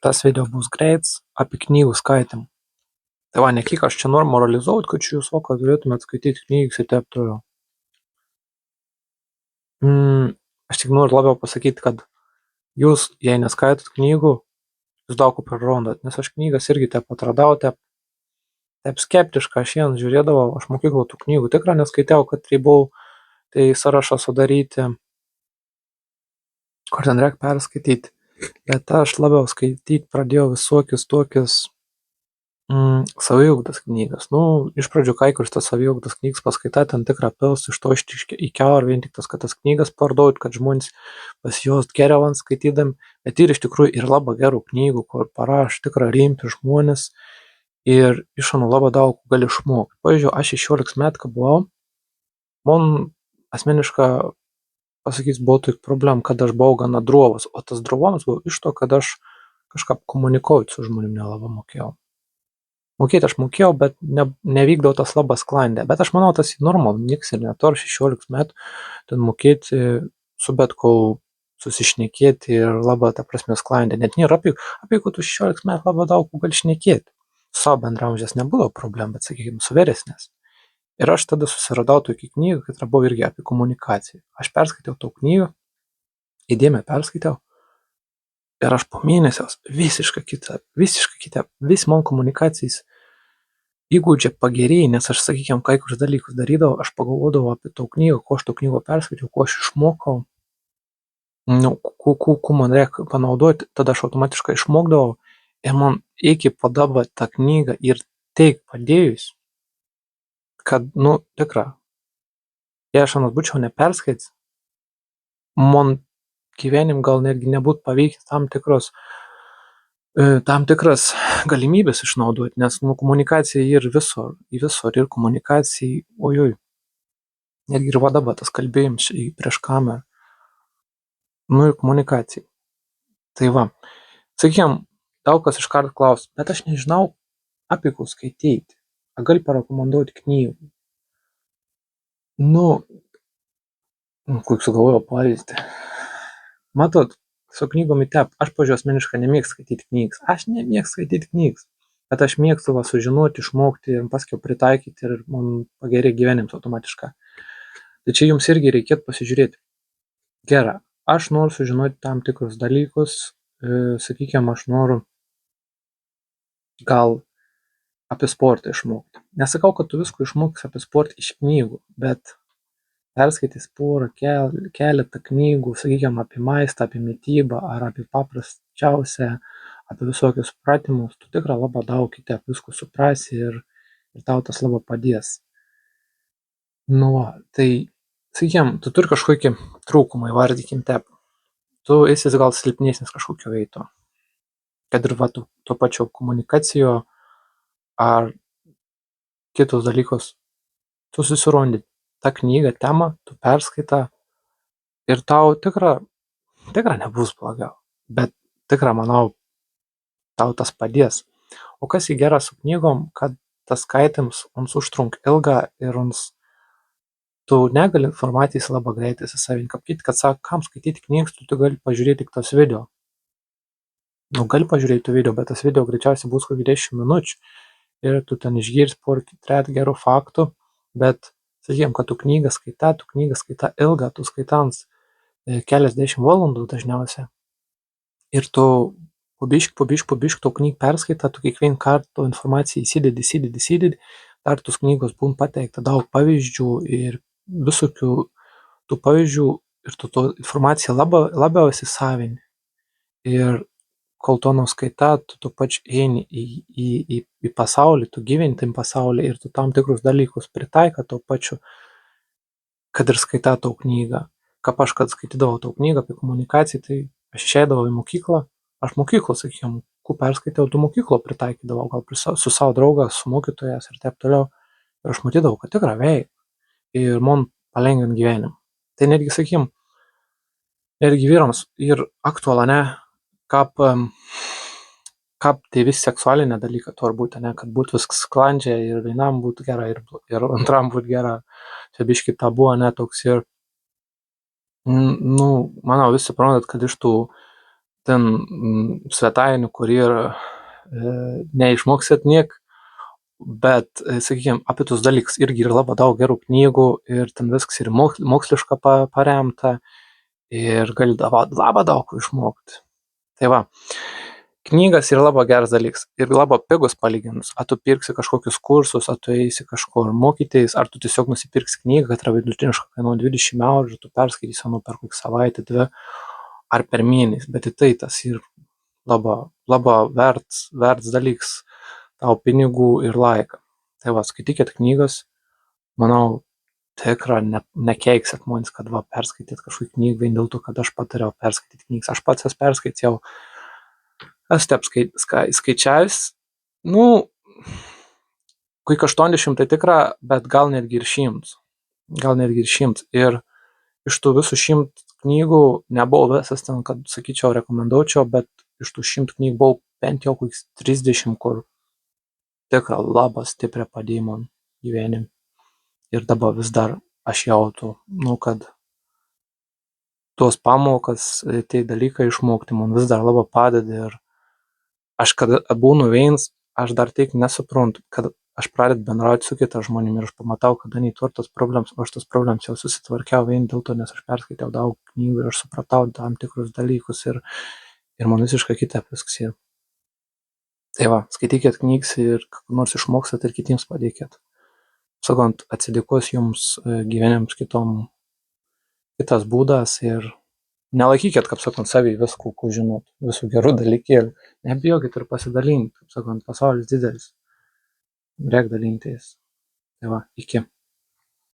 Tas video bus greits apie knygų skaitymą. Tai va, nekiek aš čia noriu moralizuoti, kad jūs turėtumėt skaityti knygas ir taip toliau. Aš tik noriu labiau pasakyti, kad jūs, jei neskaitot knygų, jūs daug ko prarandat, nes aš knygas irgi taip atradau, taip skeptiškai aš jiems žiūrėdavau, aš mokykloje tų knygų tikrai neskaitėjau, kad buvau tai sąrašą sudaryti, kur ten reikia perskaityti, bet aš labiau skaityti pradėjau visokius tokius saviugdos knygas. Iš pradžių kai kuris tas saviugdos knygas paskaitai ten tikrą pils iš to į kiaurą, vien tik tas, kad tas knygas parduot, kad žmonės pasijaust geriau ant skaitydami, bet ir iš tikrųjų ir labai gerų knygų, kur parašo tikrai rimti žmonės ir iš anu labai daug gali išmokti. Pavyzdžiui, aš 16 metų, kai buvau, man asmeniškai pasakys, buvo tik problem, kad aš buvau gana drovas, o tas drovumas buvo iš to, kad aš kažką komunikuoti su žmonėm nelabai mokėjau. Mokėti aš mokėjau, bet nevykdau tas labai sklandė. Bet aš manau, tas normalu, nieks ir neturi 16 metų ten mokėti su bet ko susišnekėti ir labai, ta prasme, sklandė. Net nėra apie kad tu 16 metų labai daug gali šnekėti. Su savo bendraamžiais nebūdavo problem, bet, sakykime, su vyresnės. Ir aš tada susiradau tokį knygą, kad buvo irgi apie komunikaciją. Aš perskaitėjau tą knygą, įdėmiai perskaitėjau. Ir aš po mėnesiaus visiškai kita, vis man komunikacijos įgūdžiai pagerėjo, nes aš, sakykime, kai kurius dalykus darydavau, aš pagalvodavau apie tą knygą, ko aš tą knygą perskaičiau, ko aš išmokau, ko man reikia panaudoti, tada aš automatiškai išmokdavau ir man iki padaba tą knygą ir taip padėjus, kad, tikrai, jei aš anas būčiau neperskaitęs, man gyvenim gal netgi nebūtų pavykęs tam tikras galimybės išnaudoti, nes komunikacija ir visur ir komunikacija, ojoj, netgi ir vadaba tas kalbėjimas prieš kamerą, ir komunikacija. Tai va, sakykime, daug kas iškart klaus, bet aš nežinau apie ko skaityti, ar gali parekomenduoti knygų. Kaip sugalvojau pavyzdį. Matot, su knygom taip, aš, pavyzdžiui, asmeniškai nemėgstu skaityti knygas, bet aš mėgstu sužinoti, išmokti ir paskiau pritaikyti ir man pagerėja gyvenimas automatiškai. Tai čia jums irgi reikėtų pasižiūrėti. Gerai, aš noriu sužinoti tam tikrus dalykus, sakykime, aš noriu gal apie sportą išmokti. Nesakau, kad tu visko išmokysi apie sportą iš knygų, bet perskaitys porą, keletą knygų, sakykime, apie maistą, apie mitybą ar apie paprasčiausią, apie visokius supratimus, tu tikrai labai daug kitaip visko suprasi ir tau tas labai padės. Tai, sakykime, tu turi kažkokį trūkumą, įvardykim taip. Tu esi gal silpnesnis kažkokio veito. Kad ir tuo pačiu komunikacijo ar kitus dalykus, tu susirandi tą knygą, temą, tu perskaitą ir tau tikrai nebus blogiau, bet tikrai, manau, tau tas padės. O kas į gerą su knygom, kad tas skaitimas, ons užtrunk ilgą ir tu negali informacijos labai greitai įsisavint. Kad kam skaityti knygas, tu gali pažiūrėti tik tas video. Gali pažiūrėti video, bet tas video greičiausiai bus kokį 10 minučių ir tu ten išgirsi porą gerų faktų, bet sakykime, kad tu knygą skaita ilgą, tu skaitans keliasdešimt valandų dažniausiai. Ir tu po biškį to knygą perskaitą, tu kiekvieną kartą informaciją įsidedi, dar tos knygos būna pateikta daug pavyzdžių ir visokių tų pavyzdžių ir tu to informaciją labiau įsisavini. Ir kol to nuskaita, tu tuo pačiu eini į pasaulį, tu gyveni tam pasaulį ir tu tam tikrus dalykus pritaikai tuo pačiu, kad ir skaita tau knygą. Kaip aš, kad skaitydavau tau knygą apie komunikaciją, tai aš išeidavau į mokyklą, aš mokyklą, sakykime, perskaitėjau, tu mokyklą pritaikydavau, gal su savo draugas, su mokytojas ir taip toliau. Ir aš matydavau, kad tikrai veikia ir man palengvina gyvenimą. Tai netgi, sakykime, netgi vyrams ir aktualu, kaip tai vis seksualinė dalyka turi būti, kad būtų viskas sklandžiai ir vienam būtų gerai ir antram būtų gerai. Čia biškį tabu, toks ir, manau, visi suprantat, kad iš tų ten svetainių, kur yra neišmoksit niek, bet, sakykim, apie tus dalykus irgi yra labai daug gerų knygų ir ten viskas ir moksliška paremta ir gali labai daug ko išmokt. Tai va, knygas yra labai geras dalykas ir labai pigus palyginus. Ar tu pirksi kažkokius kursus, ar tu eisi kažkur mokytis, ar tu tiesiog nusipirksi knygą, kad yra vidutiniškai kainuoja 20 eurų ir tu perskaitysi per kokią savaitę, 2 ar per mėnesį, bet tai tas ir labai verts dalykas tau pinigų ir laiką. Tai va, skaitykit knygas, manau, tikrai nekeiksit manęs, kad va perskaityt kažkokį knygą vien dėl to, kad aš patariau perskaityti knygas. Aš pats jas perskaičiau, esu taip skaičiavęs, kokių 80 tai tikra, bet gal netgi ir 100. Ir iš tų visų 100 knygų nebuvo visas ten, kad sakyčiau, rekomenduočiau, bet iš tų 100 knygų buvo bent jau kokius 30, kur tikrai labai stipriai padėjo man gyvenime. Ir dabar vis dar aš jautu, kad tos pamokas, tie dalykai išmokti man vis dar labai padeda ir aš kada būnu vienas, aš dar tik nesuprantu, kad aš pradedu bendrauti su kitais žmonėmis ir aš pamatau, kad они turi tas problemas, o aš tas problemas jau susitvarkiau vien dėl to, nes aš perskaitau daug knygų ir aš supratau tam tikrus dalykus ir man visiškai kitaip viskas yra. Tai va, skaitykit knygas ir nors išmokstat ir kitiems padėkit. Sakant, atsidėkos jums gyvenims kitas būdas ir nelaikykit, kaip sakant, savį visko, ko žinot, visų gerų dalykėlių. Nebijokit ir pasidalinti, kaip sakant, pasaulis didelis. Reik dalintis. Tai va, iki.